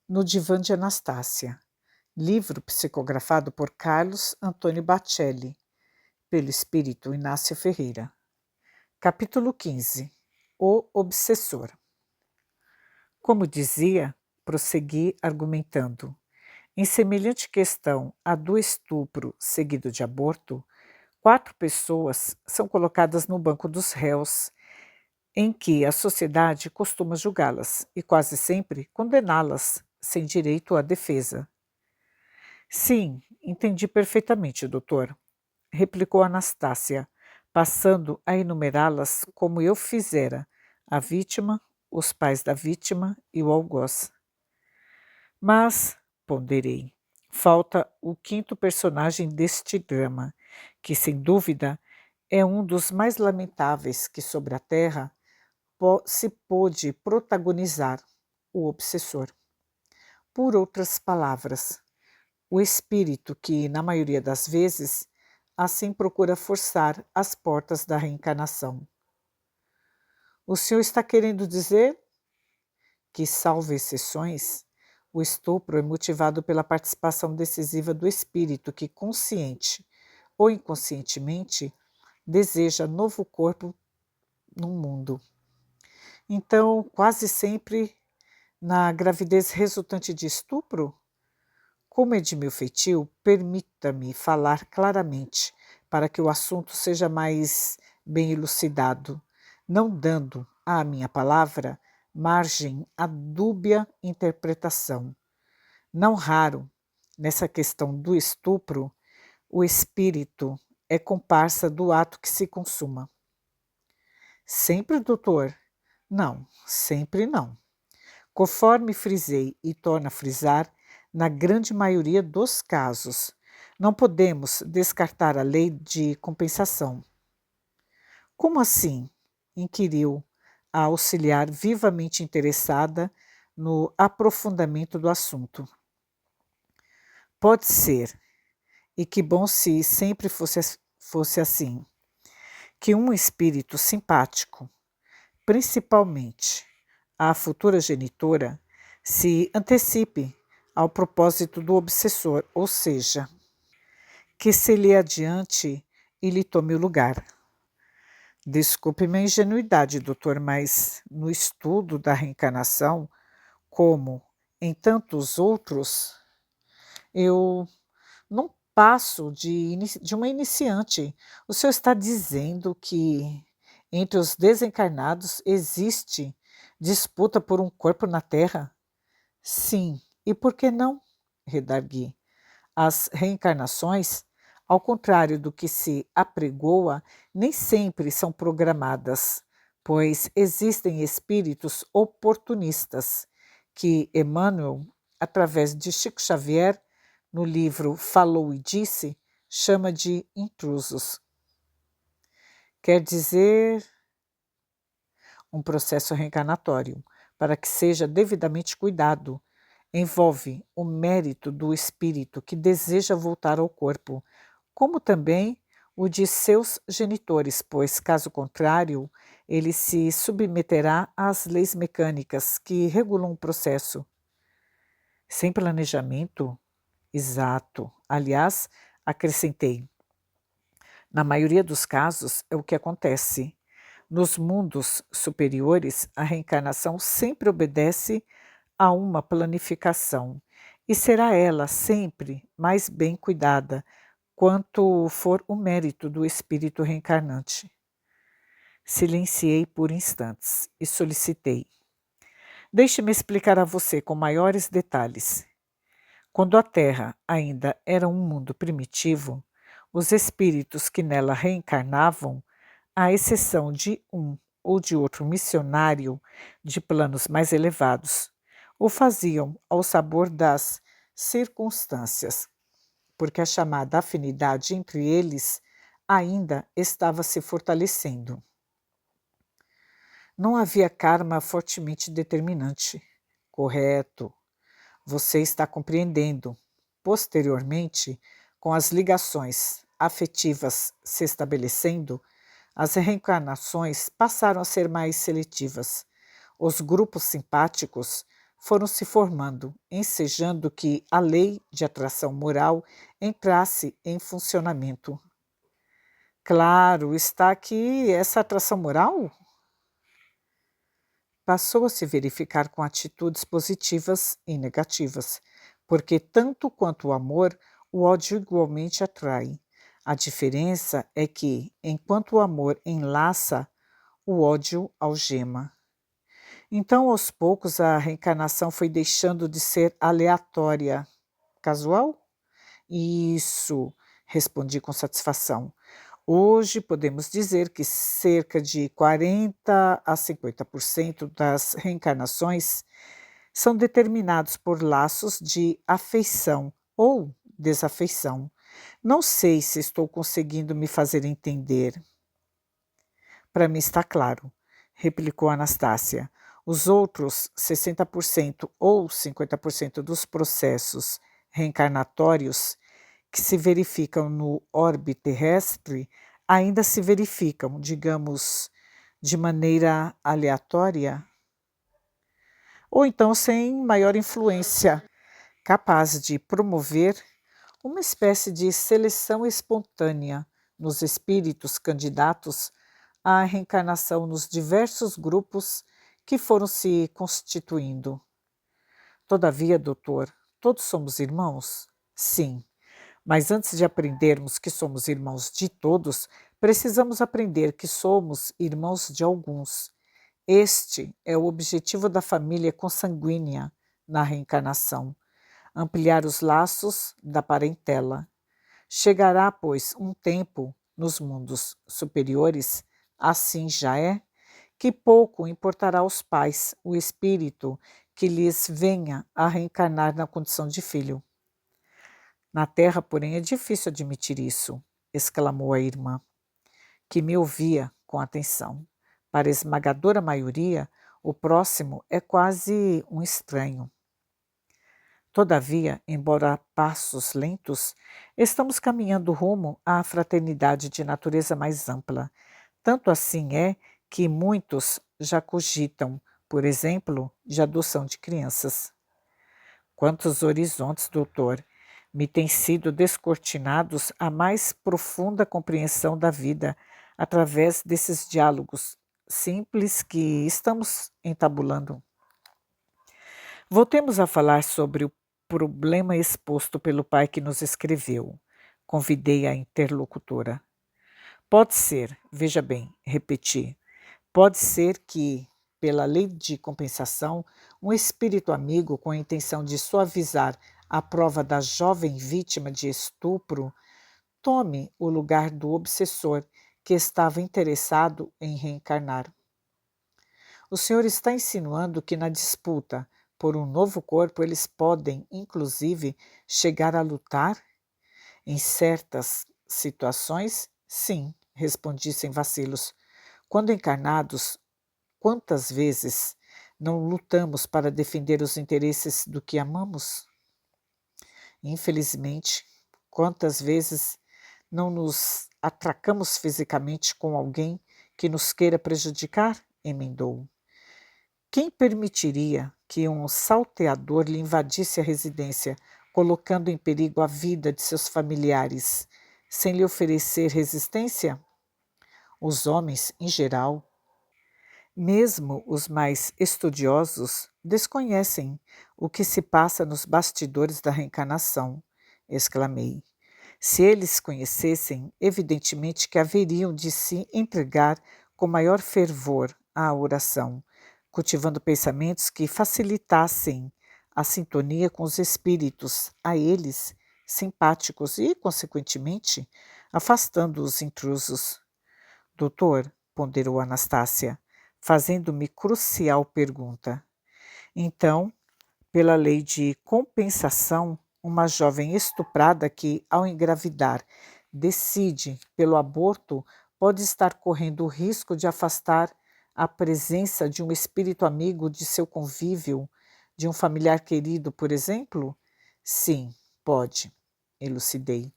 No Divã de Anastácia, livro psicografado por Carlos Antônio Bacelli, pelo espírito Inácio Ferreira. Capítulo 15. O obsessor. Como dizia, prossegui argumentando, em semelhante questão a do estupro seguido de aborto, 4 pessoas são colocadas no banco dos réus, em que a sociedade costuma julgá-las e quase sempre condená-las, sem direito à defesa. Sim, entendi perfeitamente, doutor, replicou Anastácia, passando a enumerá-las como eu fizera, a vítima, os pais da vítima e o algoz. Mas, ponderei, falta o 5º personagem deste drama, que sem dúvida é um dos mais lamentáveis que sobre a terra se pôde protagonizar, o obsessor. Por outras palavras, o espírito que, na maioria das vezes, assim procura forçar as portas da reencarnação. O senhor está querendo dizer que, salvo exceções, o estupro é motivado pela participação decisiva do espírito que, consciente ou inconscientemente, deseja novo corpo no mundo. Então, quase sempre, na gravidez resultante de estupro? Como é de meu feitio, permita-me falar claramente, para que o assunto seja mais bem elucidado, não dando à minha palavra margem à dúbia interpretação. Não raro, nessa questão do estupro, o espírito é comparsa do ato que se consuma. Sempre, doutor? Não, sempre não. Conforme frisei e torno a frisar, na grande maioria dos casos, não podemos descartar a lei de compensação. Como assim? Inquiriu a auxiliar vivamente interessada no aprofundamento do assunto. Pode ser, e que bom se sempre fosse assim, que um espírito simpático, principalmente a futura genitora, se antecipe ao propósito do obsessor, ou seja, que se lhe adiante e lhe tome o lugar. Desculpe minha ingenuidade, doutor, mas no estudo da reencarnação, como em tantos outros, eu não passo de uma iniciante. O senhor está dizendo que entre os desencarnados existe disputa por um corpo na Terra? Sim, e por que não? Redargui. As reencarnações, ao contrário do que se apregoa, nem sempre são programadas, pois existem espíritos oportunistas, que Emmanuel, através de Chico Xavier, no livro Falou e Disse, chama de intrusos. Quer dizer, um processo reencarnatório, para que seja devidamente cuidado, envolve o mérito do espírito que deseja voltar ao corpo, como também o de seus genitores, pois, caso contrário, ele se submeterá às leis mecânicas que regulam o processo. Sem planejamento? Exato. Aliás, acrescentei, na maioria dos casos é o que acontece. Nos mundos superiores, a reencarnação sempre obedece a uma planificação, e será ela sempre mais bem cuidada, quanto for o mérito do espírito reencarnante. Silenciei por instantes e solicitei. Deixe-me explicar a você com maiores detalhes. Quando a Terra ainda era um mundo primitivo, os espíritos que nela reencarnavam, à exceção de um ou de outro missionário de planos mais elevados, o faziam ao sabor das circunstâncias, porque a chamada afinidade entre eles ainda estava se fortalecendo. Não havia karma fortemente determinante. Correto. Você está compreendendo. Posteriormente, com as ligações afetivas se estabelecendo, as reencarnações passaram a ser mais seletivas. Os grupos simpáticos foram se formando, ensejando que a lei de atração moral entrasse em funcionamento. Claro, está aqui essa atração moral? Passou a se verificar com atitudes positivas e negativas, porque tanto quanto o amor, o ódio igualmente atrai. A diferença é que, enquanto o amor enlaça, o ódio algema. Então, aos poucos, a reencarnação foi deixando de ser aleatória. Casual? Isso, respondi com satisfação. Hoje podemos dizer que cerca de 40 a 50% das reencarnações são determinados por laços de afeição ou desafeição. Não sei se estou conseguindo me fazer entender. Para mim está claro, replicou Anastácia. Os outros 60% ou 50% dos processos reencarnatórios que se verificam no orbe terrestre ainda se verificam, digamos, de maneira aleatória, ou então sem maior influência, capaz de promover uma espécie de seleção espontânea nos espíritos candidatos à reencarnação nos diversos grupos que foram se constituindo. Todavia, doutor, todos somos irmãos? Sim. Mas antes de aprendermos que somos irmãos de todos, precisamos aprender que somos irmãos de alguns. Este é o objetivo da família consanguínea na reencarnação: ampliar os laços da parentela. Chegará, pois, um tempo nos mundos superiores, assim já é, que pouco importará aos pais o espírito que lhes venha a reencarnar na condição de filho. Na terra, porém, é difícil admitir isso, exclamou a irmã, que me ouvia com atenção. Para a esmagadora maioria, o próximo é quase um estranho. Todavia, embora a passos lentos, estamos caminhando rumo à fraternidade de natureza mais ampla. Tanto assim é que muitos já cogitam, por exemplo, de adoção de crianças. Quantos horizontes, doutor, me têm sido descortinados à mais profunda compreensão da vida através desses diálogos simples que estamos entabulando. Voltemos a falar sobre o problema exposto pelo pai que nos escreveu. Convidei a interlocutora. Pode ser, veja bem, repeti, pode ser que, pela lei de compensação, um espírito amigo com a intenção de suavizar a prova da jovem vítima de estupro tome o lugar do obsessor que estava interessado em reencarnar. O senhor está insinuando que na disputa por um novo corpo eles podem, inclusive, chegar a lutar? Em certas situações, sim, respondi sem vacilos. Quando encarnados, quantas vezes não lutamos para defender os interesses do que amamos? Infelizmente, quantas vezes não nos atracamos fisicamente com alguém que nos queira prejudicar? Emendou. Quem permitiria que um salteador lhe invadisse a residência, colocando em perigo a vida de seus familiares, sem lhe oferecer resistência? Os homens, em geral, mesmo os mais estudiosos, desconhecem o que se passa nos bastidores da reencarnação, exclamei. Se eles conhecessem, evidentemente que haveriam de se entregar com maior fervor à oração, cultivando pensamentos que facilitassem a sintonia com os espíritos, a eles simpáticos e, consequentemente, afastando os intrusos. Doutor, ponderou Anastácia, fazendo-me crucial pergunta. Então, pela lei de compensação, uma jovem estuprada que, ao engravidar, decide pelo aborto, pode estar correndo o risco de afastar a presença de um espírito amigo de seu convívio, de um familiar querido, por exemplo? Sim, pode, elucidei.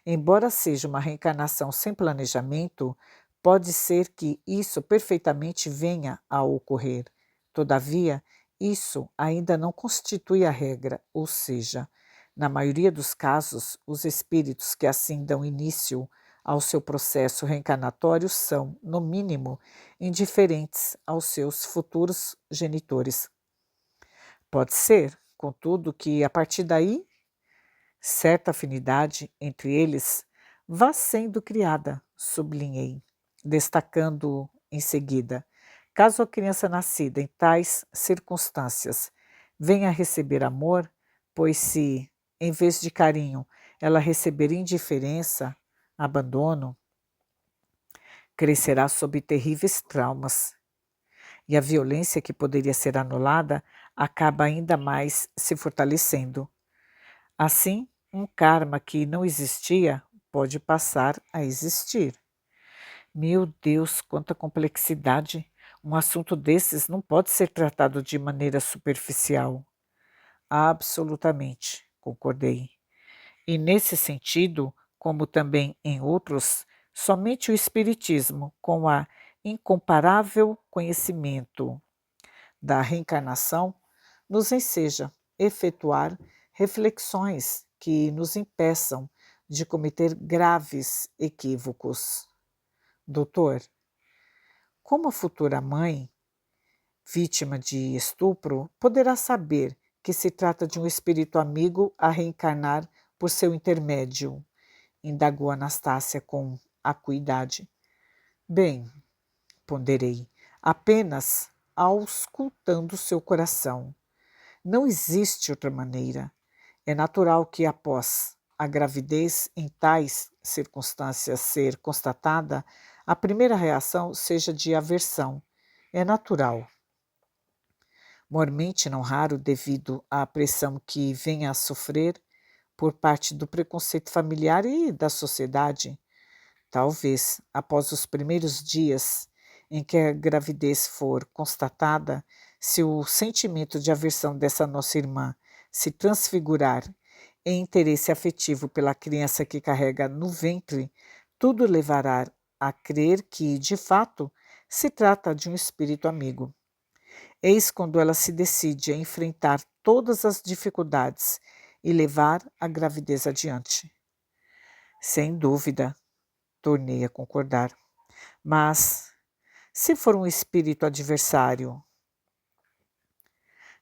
Embora seja uma reencarnação sem planejamento, pode ser que isso perfeitamente venha a ocorrer. Todavia, isso ainda não constitui a regra, ou seja, na maioria dos casos, os espíritos que assim dão início ao seu processo reencarnatório são, no mínimo, indiferentes aos seus futuros genitores. Pode ser, contudo, que a partir daí, certa afinidade entre eles vá sendo criada, sublinhei, destacando em seguida. Caso a criança nascida em tais circunstâncias venha a receber amor, pois se, em vez de carinho, ela receber indiferença, abandono, crescerá sob terríveis traumas. E a violência que poderia ser anulada acaba ainda mais se fortalecendo. Assim, um karma que não existia pode passar a existir. Meu Deus, quanta complexidade! Um assunto desses não pode ser tratado de maneira superficial. Absolutamente, concordei. E nesse sentido, como também em outros, somente o Espiritismo, com a incomparável conhecimento da reencarnação, nos enseja efetuar reflexões que nos impeçam de cometer graves equívocos. Doutor, como a futura mãe, vítima de estupro, poderá saber que se trata de um espírito amigo a reencarnar por seu intermédio? Indagou Anastácia com acuidade. Bem, ponderei, apenas auscultando seu coração. Não existe outra maneira. É natural que, após a gravidez em tais circunstâncias ser constatada, a primeira reação seja de aversão. É natural. Mormente, não raro, devido à pressão que venha a sofrer por parte do preconceito familiar e da sociedade. Talvez, após os primeiros dias em que a gravidez for constatada, se o sentimento de aversão dessa nossa irmã se transfigurar em interesse afetivo pela criança que carrega no ventre, tudo levará a crer que, de fato, se trata de um espírito amigo. Eis quando ela se decide a enfrentar todas as dificuldades e levar a gravidez adiante. Sem dúvida, tornei a concordar. Mas, se for um espírito adversário,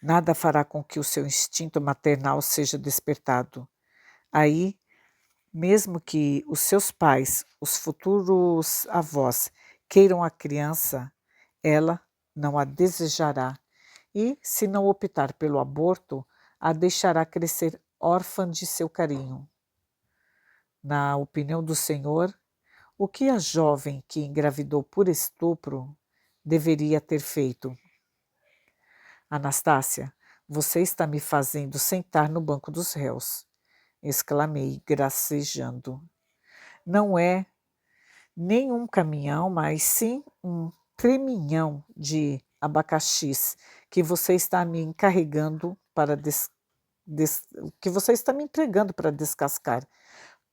nada fará com que o seu instinto maternal seja despertado. Aí, mesmo que os seus pais, os futuros avós, queiram a criança, ela não a desejará e, se não optar pelo aborto, a deixará crescer órfã de seu carinho. Na opinião do Senhor, o que a jovem que engravidou por estupro deveria ter feito? Anastácia, você está me fazendo sentar no banco dos réus, exclamei, gracejando. Não é nem um caminhão, mas sim um treminhão de abacaxis que você está me encarregando para que você está me entregando para descascar.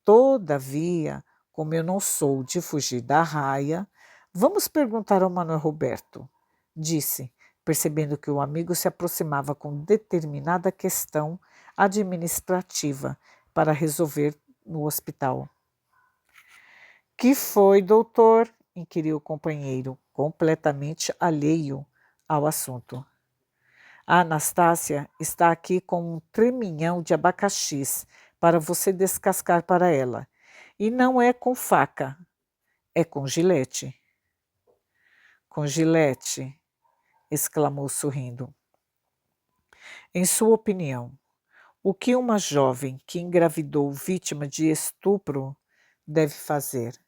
Todavia, como eu não sou de fugir da raia, vamos perguntar ao Manuel Roberto, disse, percebendo que o amigo se aproximava com determinada questão administrativa para resolver no hospital. Que foi, doutor? Inquiriu o companheiro, completamente alheio ao assunto. A Anastácia está aqui com um treminhão de abacaxis para você descascar para ela. E não é com faca, é com gilete. Com gilete, exclamou sorrindo. Em sua opinião, o que uma jovem que engravidou vítima de estupro deve fazer?